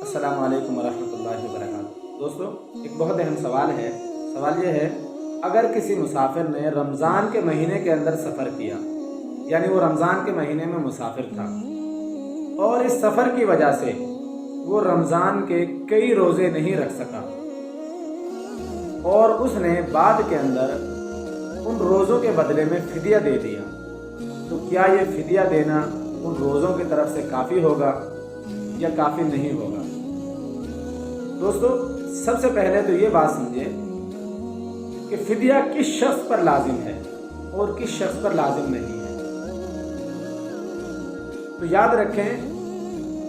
अस्सलाम वालेकुम वरहमतुल्लाहि वबरकातुहू। दोस्तों, एक बहुत अहम सवाल है। सवाल ये है, अगर किसी मुसाफिर ने रमज़ान के महीने के अंदर सफ़र किया, यानी वो रमज़ान के महीने में मुसाफिर था और इस सफ़र की वजह से वो रमज़ान के कई रोज़े नहीं रख सका और उसने बाद के अंदर उन रोज़ों के बदले में फ़िदिया दे दिया, तो क्या ये फ़िदिया देना उन रोज़ों की तरफ से काफ़ी होगा या काफ़ी नहीं होगा? दोस्तों, सबसे पहले तो ये बात समझें कि फ़िदिया किस शख्स पर लाजिम है और किस शख्स पर लाजिम नहीं है। तो याद रखें,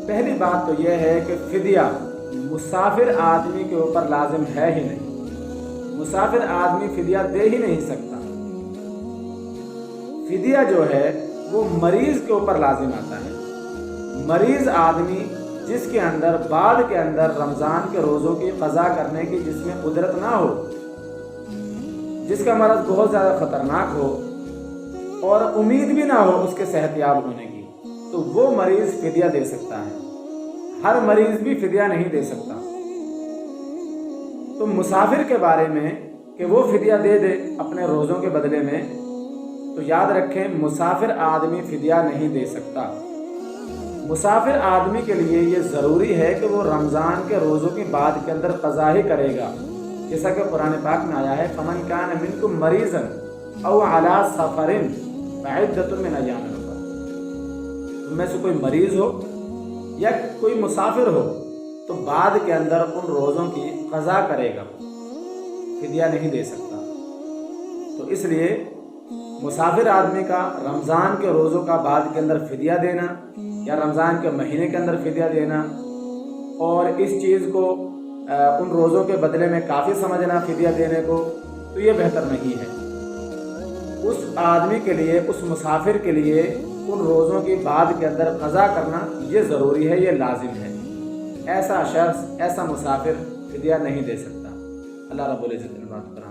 पहली बात तो यह है कि फ़िदिया मुसाफिर आदमी के ऊपर लाजिम है ही नहीं। मुसाफिर आदमी फ़िदिया दे ही नहीं सकता। फ़िदिया जो है वो मरीज़ के ऊपर लाजिम आता है। मरीज़ आदमी जिसके अंदर बाद के अंदर रमज़ान के रोज़ों की क़ज़ा करने की जिसमें कुदरत ना हो, जिसका मरज़ बहुत ज़्यादा ख़तरनाक हो और उम्मीद भी ना हो उसके सेहतयाब होने की, तो वो मरीज़ फ़िदिया दे सकता है। हर मरीज़ भी फ़िदिया नहीं दे सकता। तो मुसाफिर के बारे में कि वो फ़िदिया दे दे अपने रोज़ों के बदले में, तो याद रखें, मुसाफिर आदमी फ़िदिया नहीं दे सकता। मुसाफिर आदमी के लिए ये ज़रूरी है कि वो रमज़ान के रोज़ों की बाद के अंदर क़ज़ा ही करेगा, जैसा कि कुरान पाक में आया है, फ़मन कान मिनकुम मरीज़न औ अला सफ़रिन फ़इद्दतुम मिन अय्यामिन उख़र। तुम में से कोई मरीज़ हो या कोई मुसाफिर हो तो बाद के अंदर उन रोज़ों की क़ज़ा करेगा, फ़िदिया नहीं दे सकता। तो इसलिए मुसाफिर आदमी का रमज़ान के रोज़ों का बाद के अंदर फ़िदिया देना या रमज़ान के महीने के अंदर फ़िदिया देना और इस चीज़ को उन रोज़ों के बदले में काफ़ी समझना फ़िदिया देने को, तो ये बेहतर नहीं है। उस आदमी के लिए, उस मुसाफिर के लिए उन रोज़ों की बाद के अंदर क़ज़ा करना ये ज़रूरी है, ये लाजिम है। ऐसा शख्स, ऐसा मुसाफिर फ़िदिया नहीं दे सकता। अल्लाह रब्बुल इज़्ज़त ने बात करा।